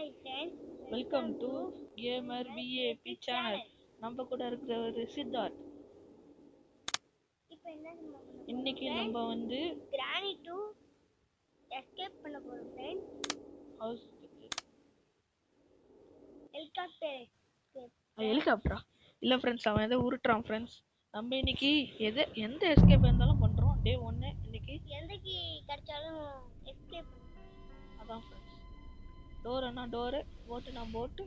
Welcome to gamer VAP channel. நம்ம கூட இருக்கிறவர் சித்தார்த். இன்னைக்கு நம்ம வந்து கிரானி 2 எஸ்கேப் பண்ண போறோம் फ्रेंड्स. ஹவுஸ் ஹெலிகாப்டரா இல்ல ஃப்ரெண்ட்ஸ், அவன் ஏதோ உருட்டுறான் ஃப்ரெண்ட்ஸ். நம்ம இன்னைக்கு எந்த எஸ்கேப் இருந்தாலும் பண்றோம். டே 1 இன்னைக்கு எந்தக்கு கிடைச்சாலும் எஸ்கேப் அதான் ஃப்ரெண்ட்ஸ். டோர்னா டோர், போட்டுனா போட்டு.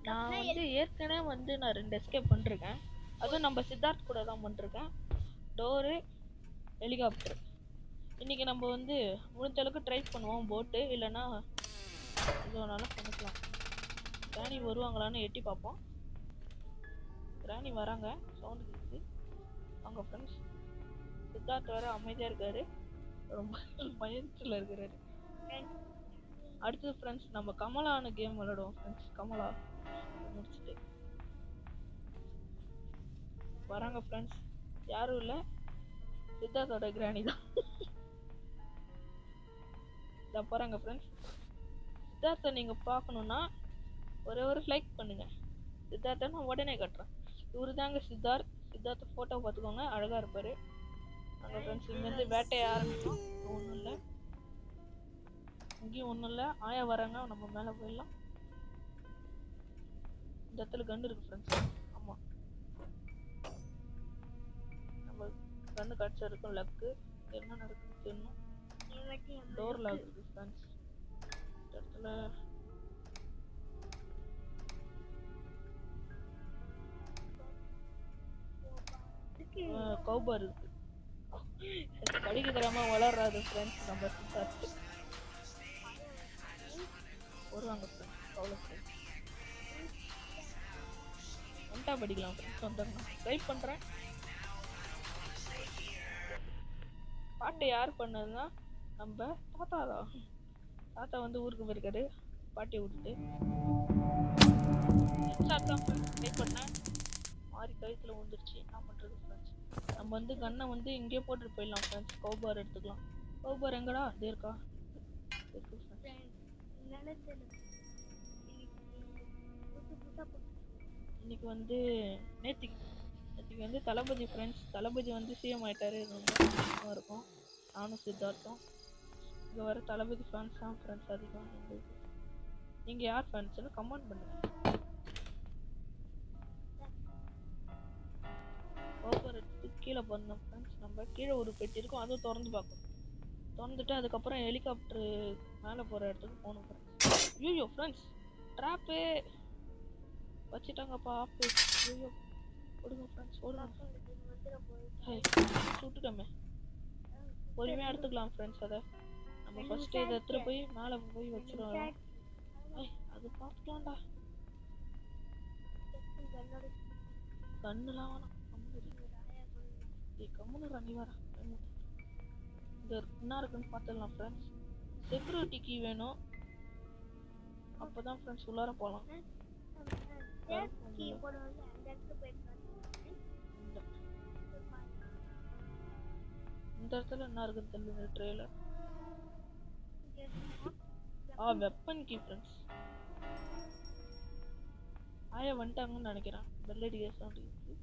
நான் வந்து ஏற்கனவே வந்து நான் 2 எஸ்கேப் பண்ணிருக்கேன். அதுவும் நம்ம சித்தார்த் கூட தான் பண்ணிருக்கேன். Door, helicopter. இன்னைக்கு நம்ம வந்து முடிஞ்ச அளவுக்கு ட்ரை பண்ணுவோம். போட்டு இல்லைன்னா இதுனாலும் பண்ணிக்கலாம். கிராணி வருவாங்களான்னு எட்டி பார்ப்போம். கிராணி வராங்க, சவுண்டு கேக்குது. அவங்க ஃப்ரெண்ட்ஸ். சித்தார்த் வேற அமைதியா இருக்காரு, ரொம்ப பயத்துல இருக்கிறாரு. அடுத்து ஃப்ரெண்ட்ஸ் நம்ம கமலான கேம் விளையாடுவோம் ஃப்ரெண்ட்ஸ். கமலா முடிச்சுட்டு வராங்க ஃப்ரெண்ட்ஸ். யாரும் இல்லை, சித்தார்த்தோட கிராணி தான். இதை பாருங்க ஃப்ரெண்ட்ஸ். சித்தார்த்தை நீங்க பார்க்கணும்னா ஒரு லைக் பண்ணுங்க. சித்தார்த்தை நான் உடனே கட்டுறேன். இவரு தாங்க சித்தார்த். சித்தார்த்த போட்டோ பார்த்துக்கோங்க, அழகா இருப்பாரு. அங்க ஃப்ரெண்ட்ஸ் இங்கேருந்து வேட்டைய ஆரம்பிச்சோம். ஒன்றும் இல்லை, இங்கேயும் ஒன்றும் இல்லை. ஆயா வராங்க, நம்ம மேலே போயிடலாம். இந்த இடத்துல கன்று இருக்கு ஃப்ரெண்ட்ஸ். ஆமா, நம்ம கன்று கடிச்சா இருக்கும். லக்கு என்ன நடக்குதுன்னு தெரியணும். டோர் லாக் இருக்கு ஃப்ரெண்ட்ஸ். இந்த இடத்துல கௌபர் இருக்கு. படிக்க தராம வளராது ஃப்ரெண்ட்ஸ். நம்ம சித்தார்த்து வருவாங்க ஃப்ரெண்ட்ஸ். கவலை ஃப்ரெண்ட்ஸ். ஒன்டா படிக்கலாம் ஃப்ரெண்ட்ஸ். வந்துடணும், ட்ரை பண்றேன். பாட்டை யார் பண்ணதுன்னா நம்ம தாத்தா தான். தாத்தா வந்து ஊருக்கு போயிருக்காரு பாட்டியை விட்டுட்டு. ட்ரை பண்ணேன், மாறி கழுத்துல வந்துருச்சு. என்ன பண்றது ஃப்ரெண்ட்ஸ். நம்ம வந்து கண்ணை வந்து இங்கேயே போட்டுட்டு போயிடலாம் ஃப்ரெண்ட்ஸ். கௌபார் எடுத்துக்கலாம். கௌபார் எங்கடா? அதே இருக்கா? இன்னைக்கு வந்து நேற்றுக்கு வந்து தளபதி ஃப்ரெண்ட்ஸ். தளபதி வந்து சிஎம் ஆயிட்டாரு. ரொம்ப சந்தோஷமா இருக்கும். நானும் சித்தார்த்தம் இங்கே வர தளபதி ஃபேன்ஸ் தான் ஃப்ரெண்ட்ஸ் அதிகம். எங்களுக்கு நீங்கள் யார் ஃபேன்ஸ்னு கமெண்ட் பண்ணுங்க. ஓவர் எடுத்து கீழே பண்ணோம் ஃப்ரெண்ட்ஸ். நம்ம கீழே ஒரு பெட்டி இருக்கும், அதுவும் திறந்து பார்க்கணும். திறந்துட்டு அதுக்கப்புறம் ஹெலிகாப்டர் மேலே போகிற இடத்துக்கு போகணும் ஃப்ரெண்ட்ஸ். ஐயோ ஃப்ரெண்ட்ஸ், ட்ராப்பு வச்சுட்டாங்கப்பா. ஆப்பு. ஐயோ ஓடுங்க ஃப்ரெண்ட்ஸ், ஓடுங்க. சுட்டுட்டோமே. பொறுமையாக எடுத்துக்கலாம் ஃப்ரெண்ட்ஸ். அதை நம்ம ஃபர்ஸ்ட் இதை எடுத்துகிட்டு போய் மேலே போய் வச்சிருவோம். அது பார்த்துக்கலாம்டா. கண்ணுலாம் வேணாம், கம்முன்னு நீ வர. இந்த என்ன இருக்குன்னு பார்த்துக்கலாம் ஃப்ரெண்ட்ஸ். செக்யூரிட்டி கீ வேணும், அப்போதான் ஃப்ரெண்ட்ஸ் உள்ளார போகலாம். இந்த இடத்துல என்ன இருக்குன்னு தெரியல. ட்ரெய்லர் வெப்பன் கீ ஃப்ரெண்ட்ஸ். ஆயா வந்துட்டாங்கன்னு நினைக்கிறேன். பெல் அடிக்கிற சவுண்ட் இருக்கு.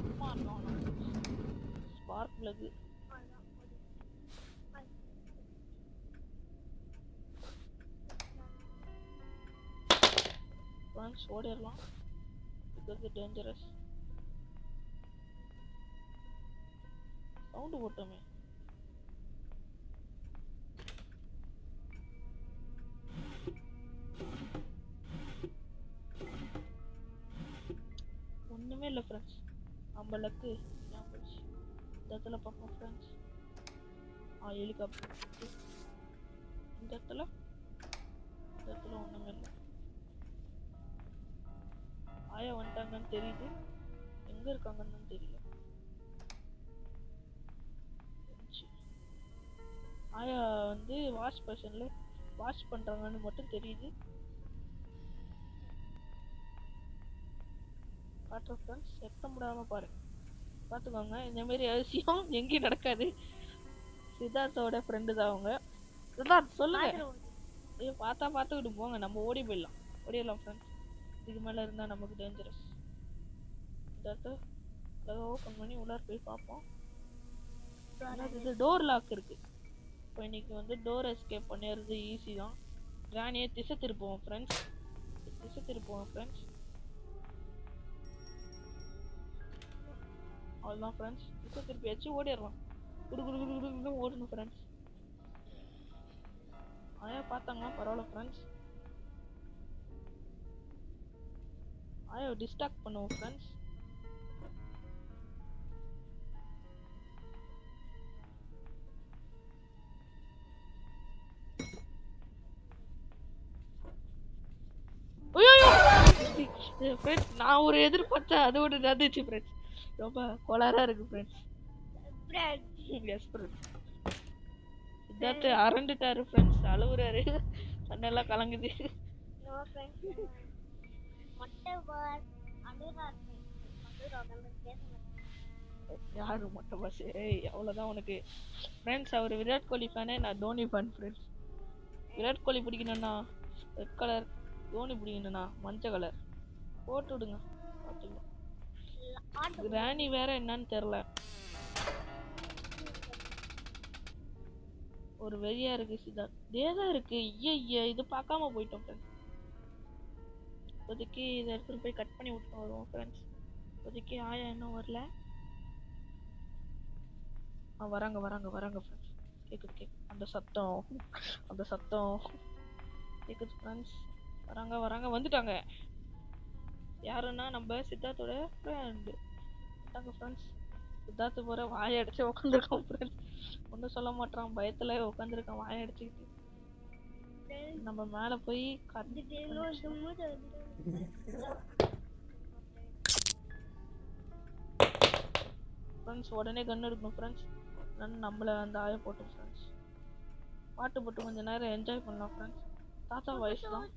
சும்மா ஸ்பார்க் பிளக் ஃப்ரெண்ட்ஸ். ஓடிடலாம், பிகாஸ் டேஞ்சரஸ். சவுண்டு போட்டோமே. ஒண்ணுமே இல்லை ஃப்ரெண்ட்ஸ். நம்ம லக்கு போச்சு. இந்த இடத்துல பார்ப்போம் ஃப்ரெண்ட்ஸ். ஹெலிகாப்டர் இந்த இடத்துல ஒண்ணுமே இல்லை. ஆயா வந்துட்டாங்கன்னு தெரியுது, எங்க இருக்காங்கன்னு தெரியல. ஆயா வந்து வாஷ் பேஷன்ல வாஷ் பண்றாங்கன்னு மட்டும் தெரியுது. காட்டுற ஃப்ரெண்ட்ஸ், எட்ட முடியாம பாருங்க, பார்த்துக்கோங்க. இந்த மாதிரி அவசியம் எங்கேயும் நடக்காது. சித்தார்த்தோட ஃப்ரெண்டு தான் அவங்க. சித்தார்த் சொல்லுங்க. பாத்துருவோம். ஐயோ பார்த்துக்கிட்டு போங்க, நம்ம ஓடிடலாம் ஃப்ரெண்ட்ஸ். இதுக்கு மேல இருந்தா நமக்கு டேஞ்சரஸ். சித்தார்த்து அதை ஓப்பன் பண்ணி உள்ளார போய் பார்ப்போம். இது டோர் லாக் இருக்கு. இப்போ இன்னைக்கு வந்து டோர் எஸ்கேப் பண்ணிடுறது ஈஸி தான். கிராணியை திசை திருப்புவோம் ஃப்ரெண்ட்ஸ். அவ்வளோதான் ஃப்ரெண்ட்ஸ், திசை திருப்பி வச்சு ஓடிடலாம். குடு ஓடணும் ஃப்ரெண்ட்ஸ். ஆயா பார்த்தாங்களா பரவாயில்ல ஃப்ரெண்ட்ஸ். ஆயா டிஸ்ட்ராக்ட் பண்ணுவோம் ஃப்ரெண்ட்ஸ். ஃப்ரெண்ட்ஸ் நான் ஒரு எதிர்பார்த்தேன், அது ஒன்று நடந்துச்சு ஃப்ரெண்ட்ஸ். ரொம்ப கோளாரா இருக்கு ஃப்ரெண்ட்ஸ். Yes friends. சித்தார்த்து அரண்டுட்டாரு ஃப்ரெண்ட்ஸ், அழுவுறாரு, கண்ணெல்லாம் கலங்குது. No friends. மொட்டை பார் அனுராக் யாரு மொட்டை பாஸ்? ஏய் அவ்வளோதான் உனக்கு ஃப்ரெண்ட்ஸ். அவர் விராட் கோலி ஃபேனே, நான் Dhoni fan friends. Virat Kohli பிடிக்கணும்னா red colour, Dhoni பிடிக்கணும்னா மஞ்சள் கலர் போட்டு விடுங்க பார்த்துக்கலாம். கிராணி வேற என்னன்னு தெரியல, ஒரு வெறியா இருக்கு. சித்தார்த் தேதான் இருக்கு. ஐயா இது பார்க்காம போயிட்டோம் ஃப்ரெண்ட்ஸ். இப்போதைக்கு இதை எடுத்துட்டு போய் கட் பண்ணி விட்டு வருவோம் ஃப்ரெண்ட்ஸ். இப்போதைக்கு ஆயா இன்னும் வரல. வராங்க ஃப்ரெண்ட்ஸ். கேக்குது அந்த சத்தம் கேக்குது ஃப்ரெண்ட்ஸ். வராங்க வந்துட்டாங்க. யாருன்னா நம்ம சித்தார்த்தோட ஃப்ரெண்ட் ஃப்ரெண்ட்ஸ். சித்தார்த்து போற வாயை அடிச்சு உட்காந்துருக்கான் ஃப்ரெண்ட்ஸ். ஒன்றும் சொல்ல மாட்டான், பயத்துல உட்காந்துருக்கான் வாயை அடிச்சுக்கிட்டு. நம்ம மேல போய் ஃப்ரெண்ட்ஸ் உடனே கன் எடுக்கணும் ஃப்ரெண்ட்ஸ். நம்மள அந்த ஆய போட்டோம் ஃப்ரெண்ட்ஸ். பாட்டு போட்டு கொஞ்ச நேரம் என்ஜாய் பண்ணலாம் ஃப்ரெண்ட்ஸ். தாத்தா வாய்ஸ் தான்.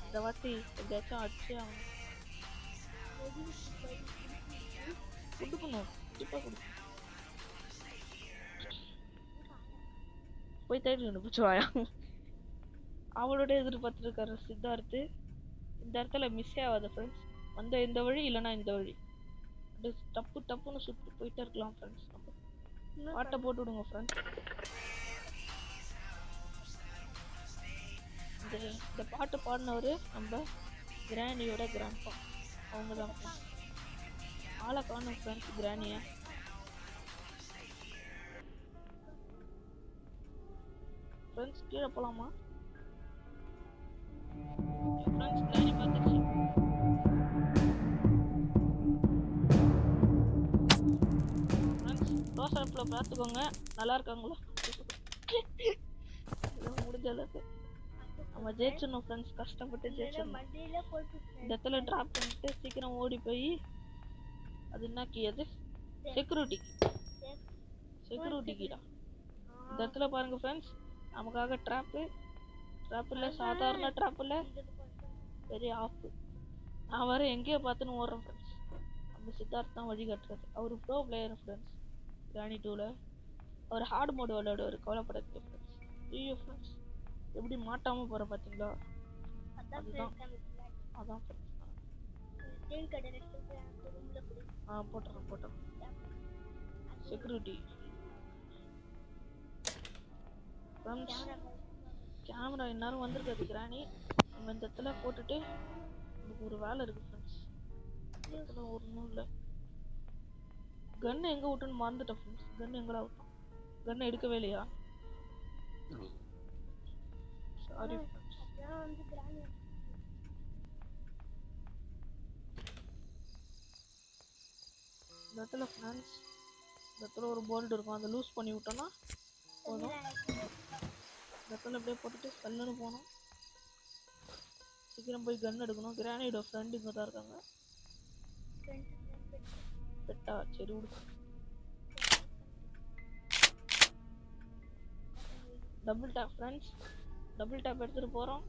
இந்த வாட்டி எதாச்சும் அடிச்சு அவன் கொடுக்கணும், கண்டிப்பா கொடுக்கணும். போய் தேடி கண்டுபிடிச்சு வாயா. அவளோட எதிர்பார்த்துட்டு இருக்காரு சித்தார்த்து. இந்த இடத்துல மிஸ் ஆகாத ஃப்ரெண்ட்ஸ். வந்த இந்த வழி இல்லைன்னா இந்த வழி, டப்புன்னு சுட்டு போயிட்டே இருக்கலாம் ஃப்ரெண்ட்ஸ். நம்ம பாட்டை போட்டு விடுங்க ஃப்ரெண்ட்ஸ். இந்த பாட்டு பாடினவரு நம்ம கிராணியோட கிராண்ட்பா, அவங்க தான் ஆளை காணும் ஃப்ரெண்ட்ஸ். கிராணியா ஃப்ரெண்ட்ஸ் கீழே போலாமா ஃப்ரெண்ட்ஸ்? கிராணி பார்த்துச்சு. ஃப்ரெண்ட்ஸ் ரோஸ் அடுப்புல பார்த்துக்கோங்க, நல்லா இருக்காங்களா? முடிஞ்ச அளவுக்கு நம்ம ஜெயிச்சிடணும் ஃப்ரெண்ட்ஸ், கஷ்டப்பட்டு ஜெயிச்சிடணும். இந்த இடத்துல டிராப் பண்ணிட்டு சீக்கிரம் ஓடி போய், அது என்ன கீ? அது செக்யூரிட்டி கீடா. இந்த இடத்துல பாருங்க ஃப்ரெண்ட்ஸ், நமக்காக ட்ராப் இல்ல, சாதாரண ட்ராப் இல்ல, பெரிய ஆஃப். நான் வர எங்கேயோ பார்த்துன்னு ஓடுறேன் ஃப்ரெண்ட்ஸ். நம்ம சித்தார்த் தான் வழி கட்டுறது. அவர் ப்ரோ பிளேயர் ஃப்ரெண்ட்ஸ். கிராணி 2ல அவர் ஹார்ட் மோடு விளையாடுவார், கவலைப்படாதீங்க ஃப்ரெண்ட்ஸ். ஐயோ ஃப்ரெண்ட்ஸ் எப்படி மாட்டாம போற பாத்தீங்களா? அதான் போட்டுறேன். செக்யூரிட்டி கேமரா இந்நேரம் வந்திருக்காது கிராணி. நம்ம இந்த இடத்துல போட்டுட்டு நமக்கு ஒரு வேலை இருக்கு ஃப்ரெண்ட்ஸ். ஒன்றும் இல்லை. கன் எங்க விட்டுன்னு மறந்துட்டேன் ஃப்ரெண்ட்ஸ். கன் எங்கடா விட்டோம்? கன் எடுக்கவே இல்லையா? Sorry friends. இந்த இடத்துல ஃப்ரெண்ட்ஸ், இந்த இடத்துல ஒரு போல்ட் இருக்கும், அதை லூஸ் பண்ணி விட்டோம்னா போதும். இந்த இடத்துல அப்படியே போட்டுட்டு கல்லுன்னு போகணும். சீக்கிரம் போய் கன் எடுக்கணும். கிரானைடோ ஃப்ரெண்டு இங்கே தான் இருக்காங்க. பெட்டா சரி விடு. Double tape friends, double tape எடுத்துட்டு போகிறோம்.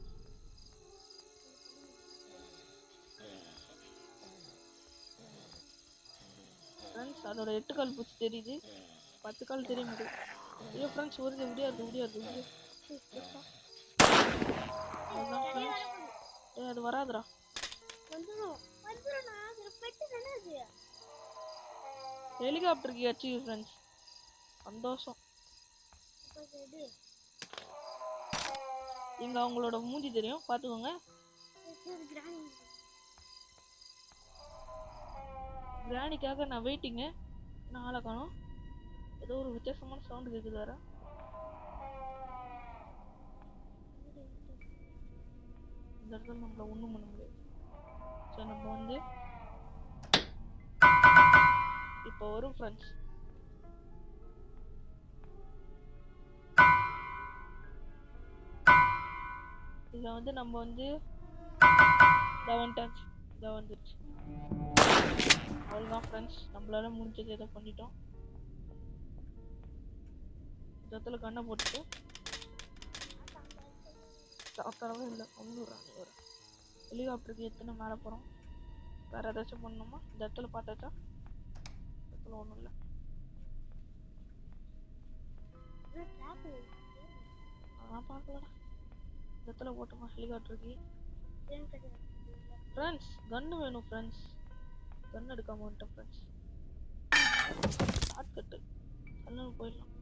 அதோட 8 கால் பூச்சி தெரியுது, 10 கால் தெரிய மாட்டேங்குது. ஐயோ ஃப்ரெண்ட்ஸ் வருது, முடியாது. அதுதான் friends. டேய் அது வராதுடா. ஹெலிகாப்டருக்கு அச்சு ஃப்ரெண்ட்ஸ், சந்தோஷம். இங்க அவங்களோட மூஞ்சி தெரியும், பாத்துக்கோங்க. கிராணிக்காக நான் வெயிட்டிங்க. நான் ஆளை காணோம். ஏதோ ஒரு வித்தியாசமான சவுண்ட் கேக்குது வேற. இந்த இடத்துல நம்மள ஒண்ணும் பண்ண முடியாது. சரி நம்ம வந்து இப்போ வரும் ஃப்ரெண்ட்ஸ். இதுல வந்து நம்ம வந்து வந்துருச்சு. அவ்வளோதான் ஃப்ரெண்ட்ஸ், நம்மளால முடிஞ்சது ஏதோ பண்ணிட்டோம். இந்த இடத்துல கண்ணை போட்டுட்டு சாப்பிடவே இல்லை ஒன்றுறாங்க. ஒரு ஹெலிகாப்டருக்கு எத்தனை மேலே போகிறோம். வேற ஏதாச்சும் பண்ணணுமா? இந்த இடத்துல பார்த்தாச்சா? இடத்துல ஒன்றும் இல்லை. அதெல்லாம் பார்க்கலடா. இந்த இடத்துல போட்டோமா ஹெலிகாப்டருக்கு. ஃப்ரெண்ட்ஸ் கன்னு வேணும் ஃப்ரெண்ட்ஸ். கன் எடுக்காம வந்துட்டேன் ஃப்ரெண்ட்ஸ். ஷார்ட் கட்டு கன்னு போயிடலாம்.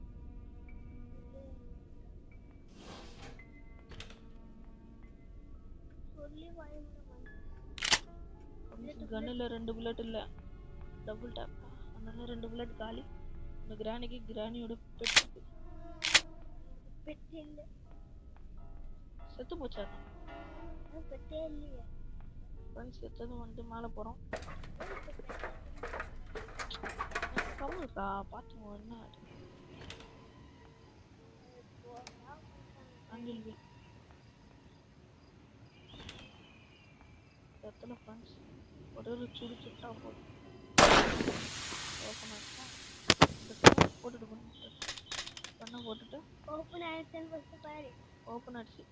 கன்னுல 2 புல்லட் இல்ல, டபுள் டேப். அதனால 2 புல்லட் காலி. இந்த கிராணிக்கு கிராணியோட பெட் இல்ல, செத்து போச்சா? பெட்டே இல்லையே ஃப்ரெண்ட்ஸ். செத்ததும் வந்து மேலே போகிறோம். கம்முக்கா பார்த்துங்க என்ன ஹேண்டில் வீல் இடத்துல ஃப்ரெண்ட்ஸ். ஒரு சுட்டா போதும். ஓப்பன் ஆச்சா? போட்டுட்டு பண்ண கண்ணை போட்டுட்டு ஓப்பன் ஆச்சு.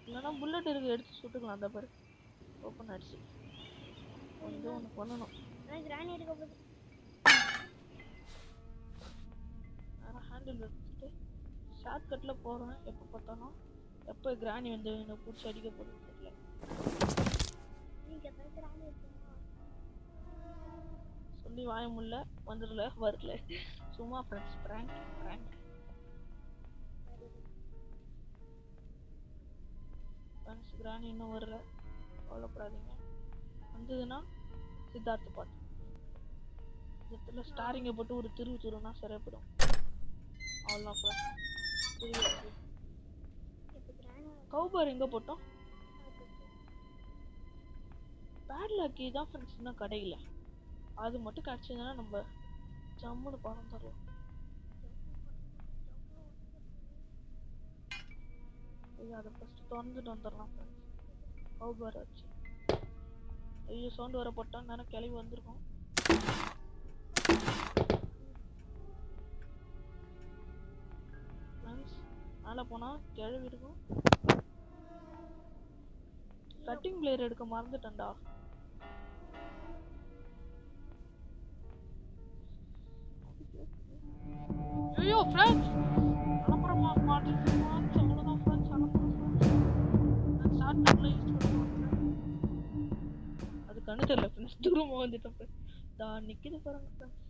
இல்லைன்னா புல்லட் இருக்கு, எடுத்து சுட்டுக்கலாம். அந்த பாரு ஓப்பன் ஆச்சு. வந்து ஒன்று பண்ணணும். நான் ஹேண்டில் எடுத்துட்டு ஷார்ட் கட்டில் போகிறேன். எப்போ பார்த்தாலும் எப்போ கிராணி வந்து என்னை பிடிச்சி அடிக்க போகுதுன்னு தெரியல. சொல்லி வாய முடியல, வந்துடல, வரல. சும்மா ஃப்ரெண்ட்ஸ் பிராங்க் ஃப்ரெண்ட்ஸ். கிராணி இன்னும் வரல, கவலைப்படாதீங்க. வந்ததுன்னா சித்தார்த்து பார்த்து இடத்துல ஸ்டாரிங்கை போட்டு ஒரு திருவுனா சரியாப்படும். அவ்வளோதான். கவுபார் எங்கே போட்டோம்? பேட்லாக்கி தான் ஃப்ரெண்ட்ஸ் இன்னும் கடையில். அது மட்டும் கிடச்சதுன்னா நம்ம ஜம்முன்னு பணம் தரலாம். இது அதை ஃபஸ்ட்டு திறந்துட்டு வந்துடலாம் ஃப்ரெண்ட்ஸ். கவுபார் ஆச்சு. ஐயோ சவுண்டு வர போட்டான், நேரம் கிளம்பி வந்திருக்கோம். ஃப்ரெண்ட்ஸ் மேலே போனால் கிளவி இருக்கும். கட்டிங் பிளேயர் எடுக்க மறந்துட்டேன்டா. ஐயோ ஃப்ரெண்ட்ஸ் அலப்பறமா மாட்டிட்டு அவ்வளோதான் ஃப்ரெண்ட்ஸ். அது கண்ணு தெரியல ஃப்ரெண்ட்ஸ், தூரமாக வந்துட்டேன் ஃப்ரெண்ட்ஸ். தான் நிற்கிது பாருங்க ஃப்ரெண்ட்ஸ்.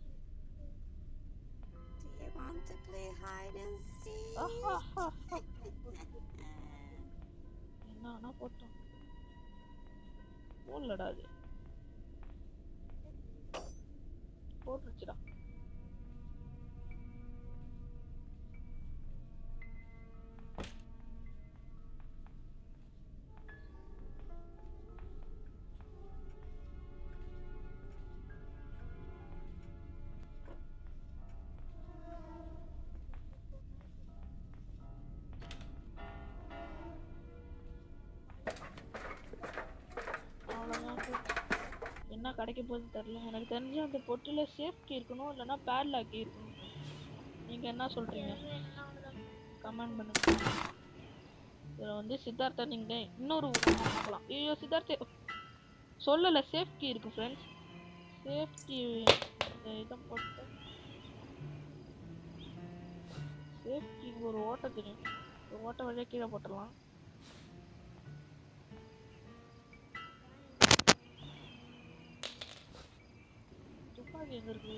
என்ன போட்டோம் போடலடா, அது போட்டுருச்சுடா. என்ன கிடைக்க போகுதுன்னு தெரியல. எனக்கு தெரிஞ்சு அந்த பொட்டில் சேஃப்டி இருக்கணும், இல்லைன்னா பேட்லாக்கி இருக்கணும். நீங்கள் என்ன சொல்கிறீங்க? கமெண்ட் பண்ணுங்க. இதில் வந்து சித்தார்த்தா நீங்கள் இன்னொரு பார்க்கலாம். ஐயோ சித்தார்த்தே சொல்லலை, சேஃப்டி இருக்குது ஃப்ரெண்ட்ஸ். சேஃப்டி இதை போட்டு சேஃப்டி ஒரு ஓட்டை தெரியும். ஒரு ஓட்டை வழியா கீழே போட்டுடலாம். துப்பாக்கி எங்க இருக்கு?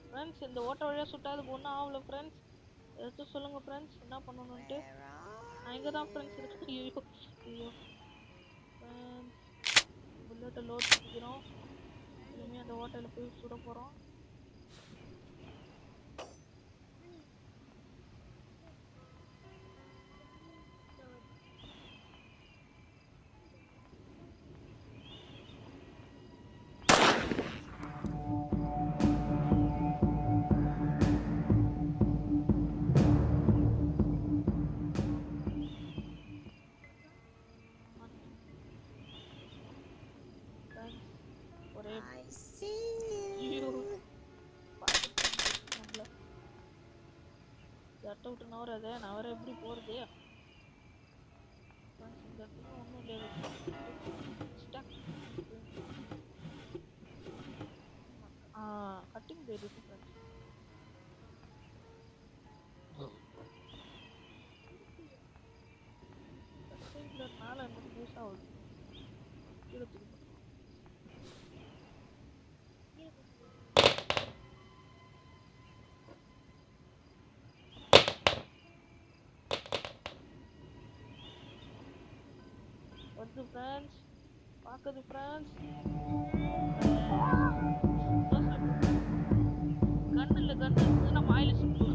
ஃப்ரெண்ட்ஸ் இந்த ஓட்ட வழியா சுட்டாது ஒன்றும் ஆகல ஃப்ரெண்ட்ஸ். ஏதாச்சும் சொல்லுங்க ஃப்ரெண்ட்ஸ், என்ன பண்ணணும்ட்டு. நான் இங்கே தான் ஃப்ரெண்ட்ஸ் இருக்கேன். ஐயோ ஐயோ ஃப்ரெண்ட்ஸ், புல்லட்டை லோட் பண்ணிக்கிறோம். இனிமேல் அந்த ஓட்டையில் போய் சுட போகிறோம். ஒரே கட்ட விட்டு நவராது, நான் வேற எப்படி போறது? இந்த இடத்துல ஒன்றும் இல்லை. கட்டிங் பிளேட் இருக்கு ஃப்ரெண்ட்ஸ். கட்டிங் பிளேட் மேலே இருந்து யூஸ் ஆகுது. கீழே தூக்கி வருது ஃப்ரெண்ட்ஸ், பார்க்குது ஃப்ரெண்ட்ஸ். கண்ணு இல்லை, கண்ணு நம்ம வாயில சுட்டுவோம்.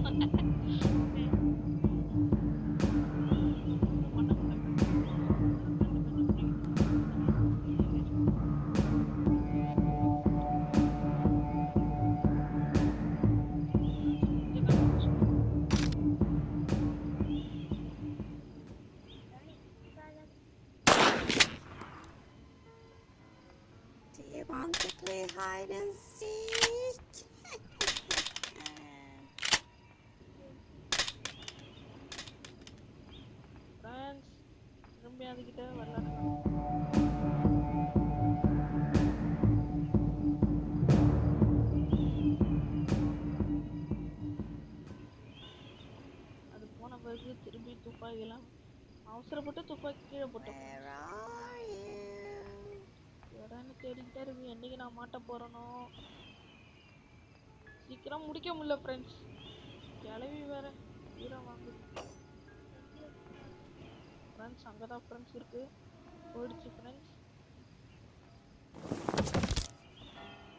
Do you want to play hide and seek? Friends, திரும்பி அதுக்கிட்ட வரலான்னு அது போன பிறகு திரும்பி துப்பாக்கிலாம் அவசரப்பட்டு துப்பாக்கி கீழே போட்டோம். தேடிக்கிட்டே இருக்கு. என்னைக்கு நான் மாட்ட போறேனோ, சீக்கிரம் முடிக்க முடியல ஃப்ரெண்ட்ஸ். கிளவி வேற ஈரம் வாங்குது ஃப்ரெண்ட்ஸ். அங்கதான் ஃப்ரெண்ட்ஸ் இருக்கு, போயிடுச்சு ஃப்ரெண்ட்ஸ்.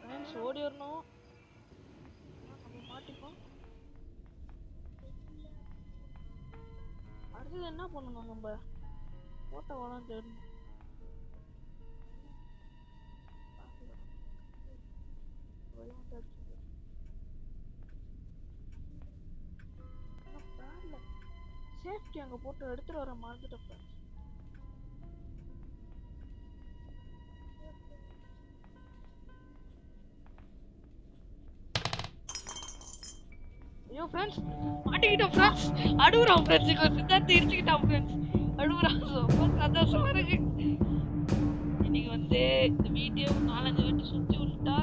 ஃப்ரெண்ட்ஸ் ஓடி வரணும், நம்ம மாட்டிப்போம். அடுத்தது என்ன பண்ணணும்? நம்ம போட்ட வளம் தேடணும். சேஃப்டி அங்க போட்டு எடுத்துட்டு வர மறந்துட்டேன். ஐயோ ஃப்ரெண்ட்ஸ், மாட்டிக்கிட்டோம் ஃப்ரெண்ட்ஸ். அழுகுறான் ஃப்ரெண்ட்ஸ். இங்க சித்தார்த்து இடிச்சுக்கிட்டான் ஃப்ரெண்ட்ஸ். அழுகுறான். ரொம்ப சந்தோஷமா இருக்கு. இன்னைக்கு வந்து இந்த வீடியோ 4-5 வாட்டி சுத்தி விட்டுட்டா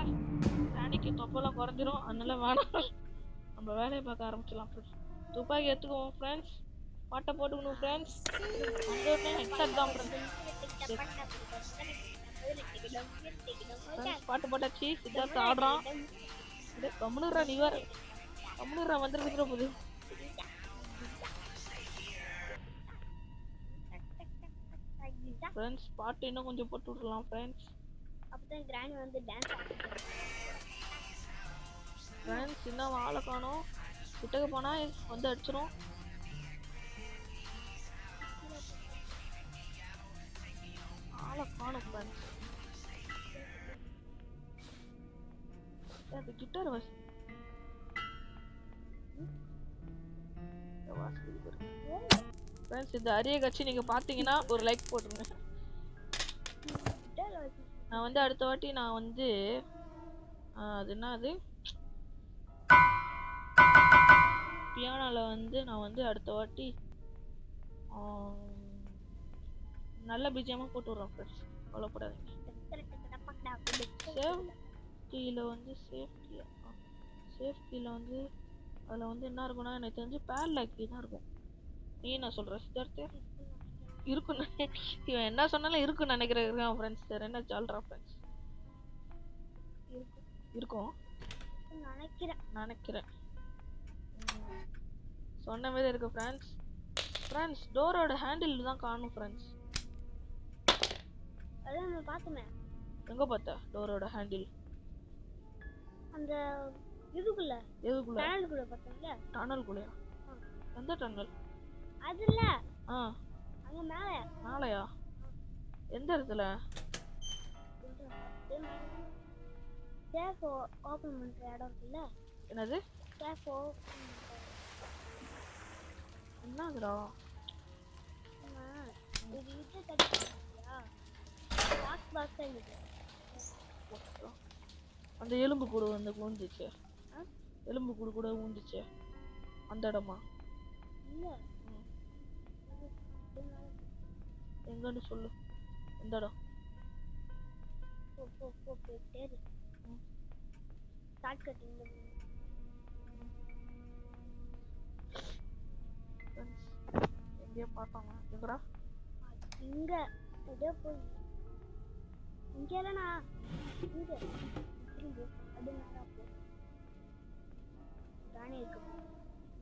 ராணிக்கு தொப்பெல்லாம் குறைஞ்சிரும். அதனால வேணாம், நம்ம வேலையை பார்க்க ஆரம்பிச்சிடலாம் ஃப்ரெண்ட்ஸ். துப்பாக்கி எடுத்துக்குவோம் ஃப்ரெண்ட்ஸ். பாட்டை போட்டுக்கணும் ஃப்ரெண்ட்ஸ். அந்த உடனே ஹெட்செட் தான் ஃப்ரெண்ட்ஸ். பாட்டு போட்டாச்சு. சித்தார்த்து ஆடுறான். கம்முனுறா, நீ வேற கம்முனுறா, வந்துருக்குற போது. ஃப்ரெண்ட்ஸ் பாட்டு இன்னும் கொஞ்சம் போட்டு விடலாம் ஃப்ரெண்ட்ஸ். அப்பதான் கிராண்ட் வந்து டான்ஸ் ஆடுறாங்க. ஃப்ரெண்ட்ஸ் இன்னும் ஆளை காணோம். கிட்டக்கு போனா வந்து அடிச்சிரும். ஆளை காணோம் ஃப்ரெண்ட்ஸ். அது கிட்டார் வாசி ஃப்ரெண்ட்ஸ். இந்த அரிய கட்சி நீங்க பாத்தீங்கன்னா ஒரு லைக் போட்டுருங்க. நான் வந்து அடுத்த வாட்டி நான் வந்து அது என்ன அது பியானோல வந்து நான் வந்து அடுத்த வாட்டி நல்ல பிஜிஎம்மா போட்டு விடுறோம் ஃப்ரெண்ட்ஸ், கவலைப்படாதீங்க. சேஃப்டியில் வந்து சேஃப்டியில் வந்து அதில் வந்து என்ன இருக்கும்னா எனக்கு தெரிஞ்சு பேட்லாக்கி தான் இருக்கும். நீ என்ன சொல்கிற சித்தார்த்து? இருக்குன்னு இவன் என்ன சொன்னாலும் இருக்குன்னு நினைக்கிறேன் ஃப்ரெண்ட்ஸ். வேறு என்ன ஜால்ரா ஃப்ரெண்ட்ஸ்? இருக்கும் நினைக்கிறேன் சொன்ன மாதிரி இருக்கு ஃப்ரெண்ட்ஸ். ஃப்ரெண்ட்ஸ் டோரோட ஹேண்டில் தான் காணும் ஃப்ரெண்ட்ஸ். அதான் நான் பார்த்தேன். எங்க பார்த்த டோரோட ஹேண்டில்? அந்த இதுக்குள்ள எதுக்குள்ள? டனலுக்குள்ள பார்த்தேன்ல. டனலுக்குள்ளயா? எந்த டனல்? அதுல அங்க மேலயா? எந்த இடத்துல? சேஃப் ஓபன் பண்ற இடம் இருக்குல்ல. என்னது சேஃப் என்னதுடா? இது இது கட்டியா பாக்ஸ் இது. அந்த எலும்பு கூடு வந்து ஊந்துச்சு. எலும்பு கூடு கூட ஊந்துச்சு அந்த இடமா? இல்ல எங்கன்னு சொல்லு. எந்த இடம்? பேரு ஸ்டார்ட் கட்டிங் எங்கேயோ பார்த்தாங்க. எங்கடா? இங்க அப்படியே போய் இங்க இல்லைண்ணா இங்க திரும்பி அப்படியே நேரா போ. தானே இருக்கு.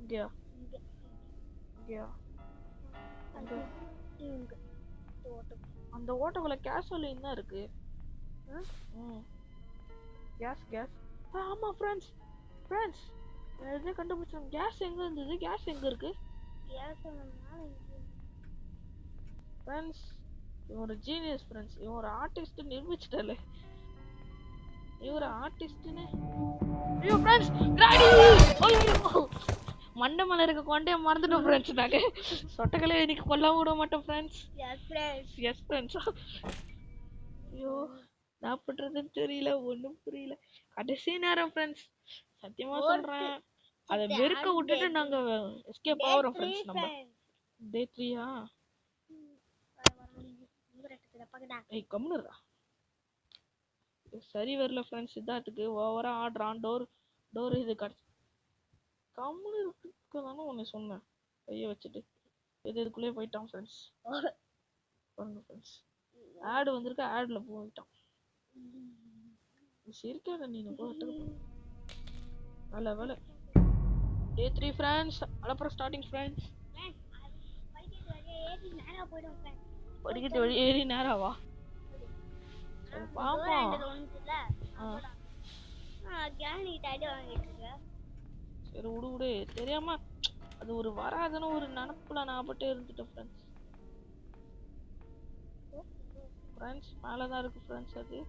இங்கயா? இங்கயா? இங்க அந்த ஓட்டக்குள்ள கேசோலின் தான் இருக்கு. கேஸ் ஆமா ஃப்ரெண்ட்ஸ் எதை கண்டுபிடிச்சோம். கேஸ் எங்க இருந்தது? கேஸ் எங்க இருக்கு? ஃப்ரெண்ட்ஸ் இவன் ஒரு ஜீனியஸ் ஃப்ரெண்ட்ஸ். இவன் ஒரு ஆர்டிஸ்ட் நிரூபிச்சிட்டல. இவன் ஒரு ஆர்டிஸ்ட்னு. ஐயோ ஃப்ரெண்ட்ஸ் கிராடி! ஐயோ மண்டமல இருக்க கொண்டே மறந்துட்டோம் ஃப்ரெண்ட்ஸ். நாங்க சொட்டக்கலை இன்னைக்கு கொல்லாம விட மாட்டோம் ஃப்ரெண்ட்ஸ். Yes friends. ஐயோ நான் பண்றதுன்னு தெரியல, ஒன்றும் புரியல. கடைசி நேரம் ஃப்ரெண்ட்ஸ், சத்தியமா சொல்றேன். அதை வெறுக்க விட்டுட்டு நாங்க எஸ்கேப் ஆகிறோம் ஃப்ரெண்ட்ஸ். நம்ம டே 3யா? ஏய் கம்முனுடா. சரி வரல ஃப்ரெண்ட்ஸ். சித்தார்த்துக்கு ஓவரா ஆடுறான். டோர் இது கட் கம்முனு இருக்குதானே ஒன்று சொன்னேன். கையை வச்சுட்டு இதுக்குள்ளே போயிட்டான் ஃப்ரெண்ட்ஸ். பாருங்க ஃப்ரெண்ட்ஸ், ஆடு வந்திருக்கு. ஆட்ல போயிட்டான். சிரிக்காத நீ போட்டு. நல்ல வேலை. டே 3 ஃப்ரெண்ட்ஸ். அப்புறம் ஸ்டார்டிங் ஃப்ரெண்ட்ஸ். படிக்கட்டு வழி ஏறி நேராவா? சரி பாப்போம். சரி விடு தெரியாம அது ஒரு வராதுன்னு ஒரு நினப்புல நான் பட்டு இருந்துட்டேன் ஃப்ரெண்ட்ஸ். மேலதான் இருக்கு ஃப்ரெண்ட்ஸ். அது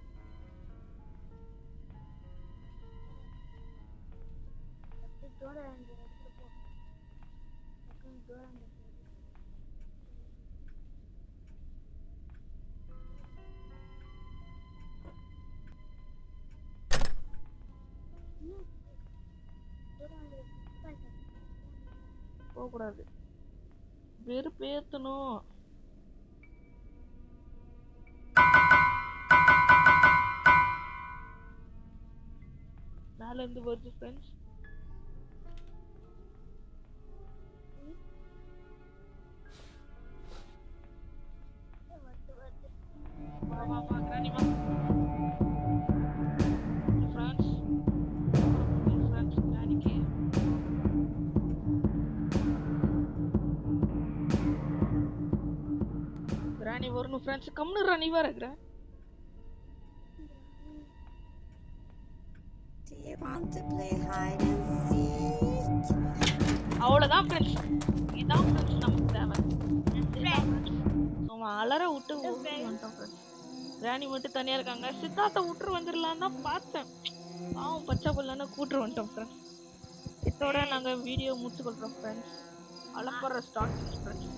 போகக்கூடாது, வெறுப்பேத்தணும். மேல இருந்து வருது ஃப்ரெண்ட்ஸ். வா கிராணி வா ஃப்ரெண்ட்ஸ். கிராணிக்கு கிராணி வரணும் ஃப்ரெண்ட்ஸ். கம்முனுடா நீ வேற கிராணி. Do you want to play hide and seek? அவ்வளவுதான் ஃப்ரெண்ட்ஸ். இதான் ஃப்ரெண்ட்ஸ் நமக்கு தேவை. அவன் அலற விட்டு வந்துட்டான் ஃப்ரெண்ட்ஸ். கிராணி மட்டும் தனியா இருக்காங்க. சித்தார்த்தை விட்டுரு வந்துடலாம் தான் பார்த்தேன். அவன் பச்சை பிள்ளைன்னு கூட்டு வந்துட்டோம் ஃப்ரெண்ட்ஸ். இதோட நாங்க வீடியோ முடிச்சுக்கொள்றோம் ஃப்ரெண்ட்ஸ். அலப்பற ஸ்டார்ட் ஃப்ரெண்ட்ஸ்.